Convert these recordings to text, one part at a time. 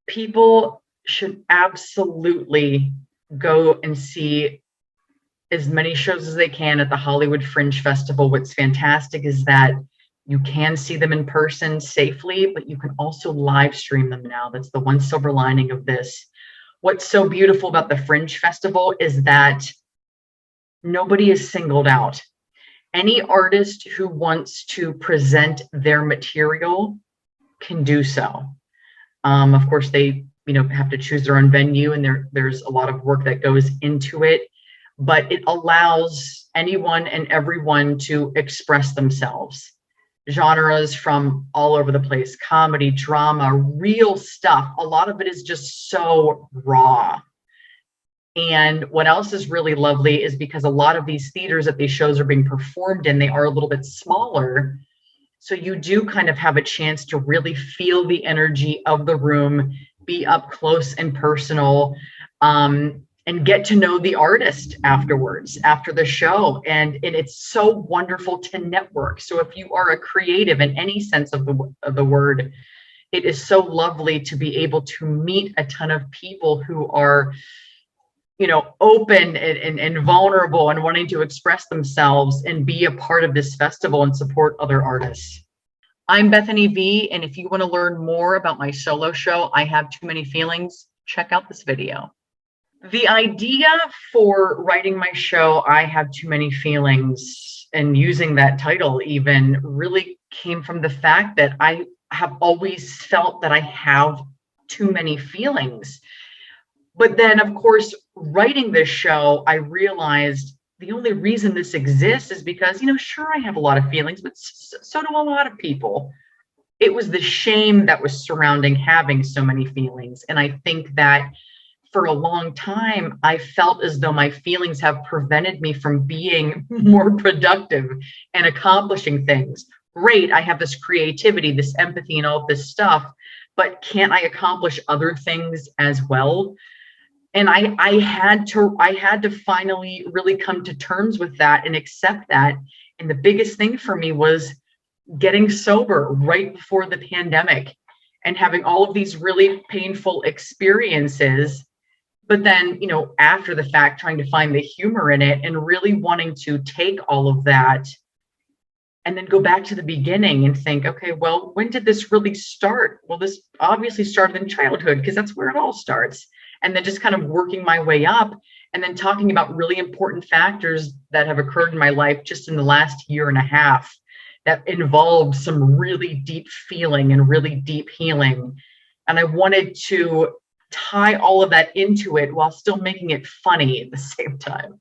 people should absolutely go and see as many shows as they can at the Hollywood Fringe Festival. What's fantastic is that you can see them in person safely, but you can also live stream them now. That's the one silver lining of this. What's so beautiful about the Fringe Festival is that nobody is singled out. Any artist who wants to present their material can do so. Of course, they have to choose their own venue, and there's a lot of work that goes into it, but it allows anyone and everyone to express themselves. Genres from all over the place, comedy, drama, real stuff. A lot of it is just so raw. And what else is really lovely is because a lot of these theaters that these shows are being performed in, they are a little bit smaller. So you do kind of have a chance to really feel the energy of the room, be up close and personal, and get to know the artist afterwards, after the show. And it's so wonderful to network. So if you are a creative in any sense of the word, it is so lovely to be able to meet a ton of people who are, open and vulnerable and wanting to express themselves and be a part of this festival and support other artists. I'm Bethany Vee, and if you want to learn more about my solo show, I Have Too Many Feelings, check out this video. The idea for writing my show, I Have Too Many Feelings, and using that title even, really came from the fact that I have always felt that I have too many feelings. But then, of course, writing this show, I realized the only reason this exists is because, sure, I have a lot of feelings, but so do a lot of people. It was the shame that was surrounding having so many feelings. And I think that for a long time, I felt as though my feelings have prevented me from being more productive and accomplishing things. Great, I have this creativity, this empathy, and all of this stuff, but can't I accomplish other things as well? And I had to finally really come to terms with that and accept that. And the biggest thing for me was getting sober right before the pandemic and having all of these really painful experiences. But then, after the fact, trying to find the humor in it and really wanting to take all of that and then go back to the beginning and think, okay, well, when did this really start? Well, this obviously started in childhood because that's where it all starts. And then just kind of working my way up and then talking about really important factors that have occurred in my life just in the last year and a half that involved some really deep feeling and really deep healing. And I wanted to tie all of that into it while still making it funny at the same time.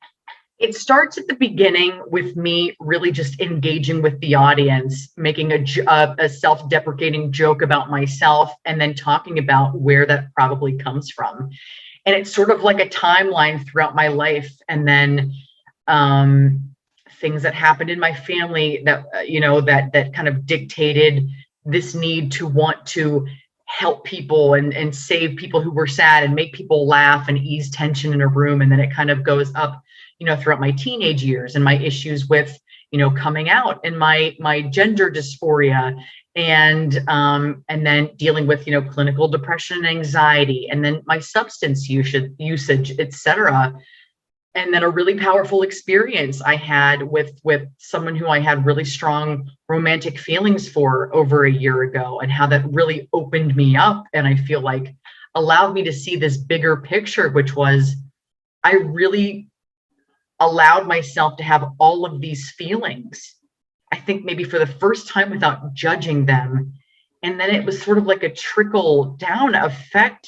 It starts at the beginning with me really just engaging with the audience, making a self-deprecating joke about myself, and then talking about where that probably comes from. And it's sort of like a timeline throughout my life, and then things that happened in my family that that kind of dictated this need to want to help people and save people who were sad and make people laugh and ease tension in a room. And then it kind of goes up throughout my teenage years and my issues with, coming out and my gender dysphoria and then dealing with, clinical depression and anxiety, and then my substance usage, etc. And then a really powerful experience I had with someone who I had really strong romantic feelings for over a year ago, and how that really opened me up. And I feel like allowed me to see this bigger picture, which was I really allowed myself to have all of these feelings, I think maybe for the first time, without judging them. And then it was sort of like a trickle down effect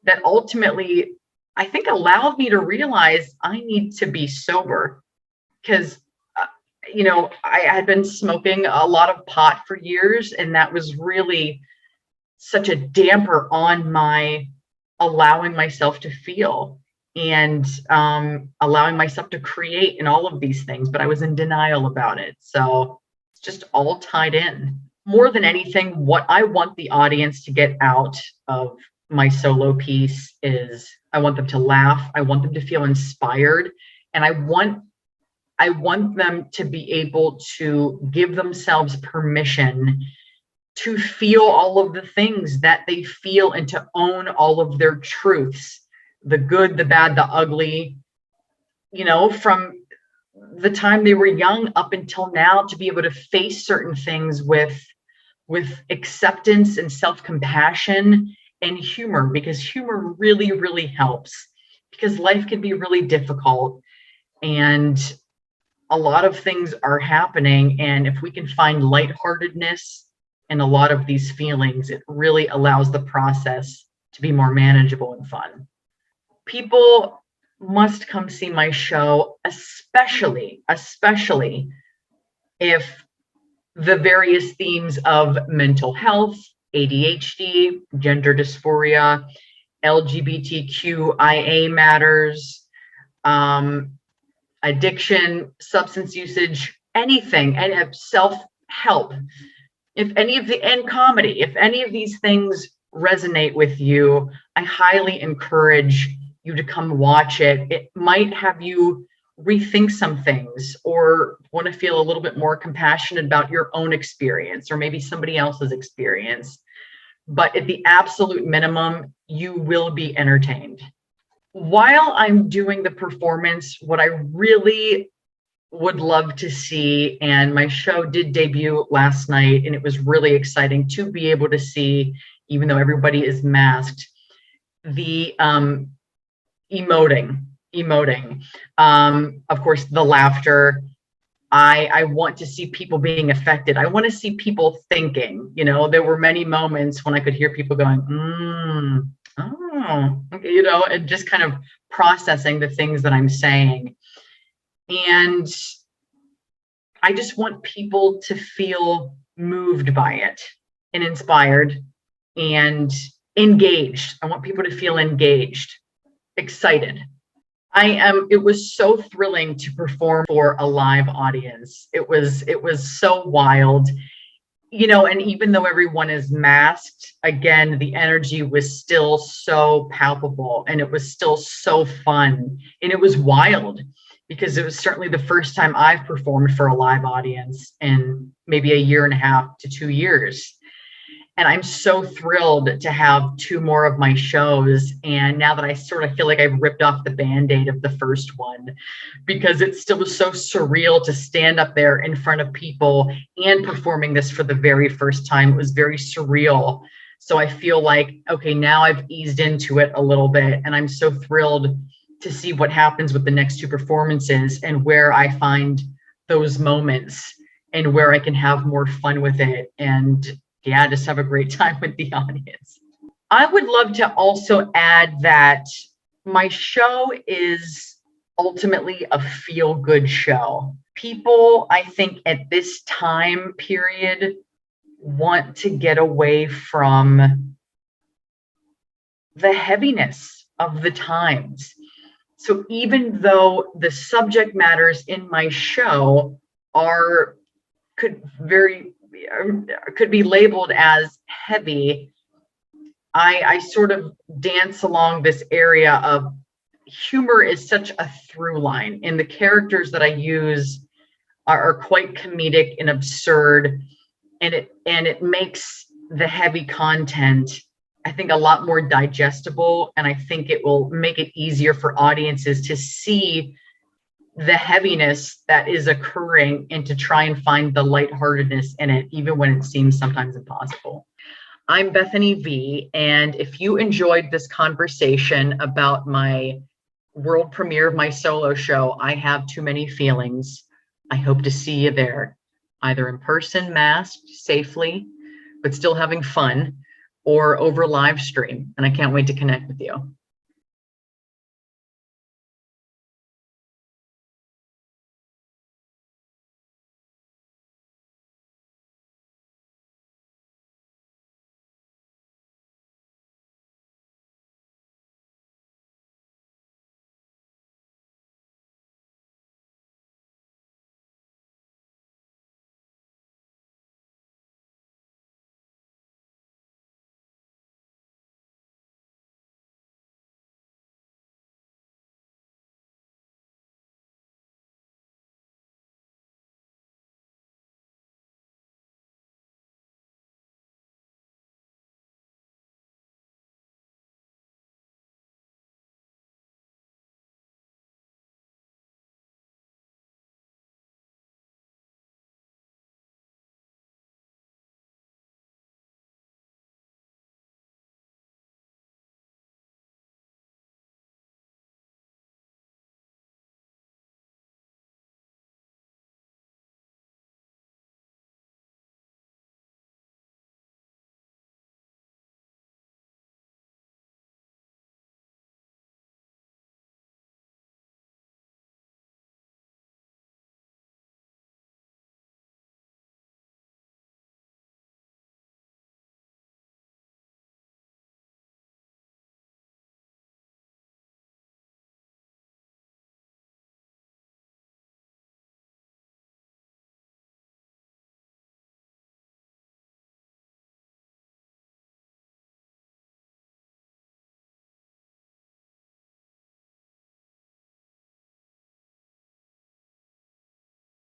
that ultimately, I think, allowed me to realize I need to be sober. Because, I had been smoking a lot of pot for years, and that was really such a damper on my allowing myself to feel and allowing myself to create and all of these things, but I was in denial about it. So it's just all tied in. More than anything, what I want the audience to get out of my solo piece is I want them to laugh. I want them to feel inspired. And I want them to be able to give themselves permission to feel all of the things that they feel and to own all of their truths, the good, the bad, the ugly, from the time they were young up until now, to be able to face certain things with acceptance and self-compassion and humor, because humor really, really helps, because life can be really difficult and a lot of things are happening. And if we can find lightheartedness in a lot of these feelings, it really allows the process to be more manageable and fun. People must come see my show, especially if the various themes of mental health, ADHD, gender dysphoria, LGBTQIA matters, addiction, substance usage, anything, and self-help. And comedy, if any of these things resonate with you, I highly encourage you to come watch it. It might have you rethink some things or want to feel a little bit more compassionate about your own experience or maybe somebody else's experience. But at the absolute minimum, you will be entertained. While I'm doing the performance, what I really would love to see, and my show did debut last night, and it was really exciting to be able to see, even though everybody is masked, the emoting, of course, the laughter. I want to see people being affected. I want to see people thinking. There were many moments when I could hear people going, oh, okay, and just kind of processing the things that I'm saying. And I just want people to feel moved by it and inspired and engaged. I want people to feel engaged, excited. It was so thrilling to perform for a live audience. It was so wild. And even though everyone is masked, again, the energy was still so palpable and it was still so fun. And it was wild because it was certainly the first time I've performed for a live audience in maybe 1.5 to 2 years. And I'm so thrilled to have 2 more of my shows. And now that I sort of feel like I've ripped off the Band-Aid of the first one, because it still was so surreal to stand up there in front of people and performing this for the very first time. It was very surreal. So I feel like, okay, now I've eased into it a little bit. And I'm so thrilled to see what happens with the next 2 performances and where I find those moments and where I can have more fun with it. And yeah, just have a great time with the audience. I would love to also add that my show is ultimately a feel-good show. People, I think, at this time period want to get away from the heaviness of the times. So even though the subject matters in my show could be labeled as heavy, I sort of dance along this area of humor is such a through line, and the characters that I use are quite comedic and absurd, and it makes the heavy content, I think, a lot more digestible, and I think it will make it easier for audiences to see the heaviness that is occurring and to try and find the lightheartedness in it, even when it seems sometimes impossible. I'm Bethany Vee, and if you enjoyed this conversation about my world premiere of my solo show, I Have Too Many Feelings, I hope to see you there, either in person, masked, safely, but still having fun, or over live stream, and I can't wait to connect with you.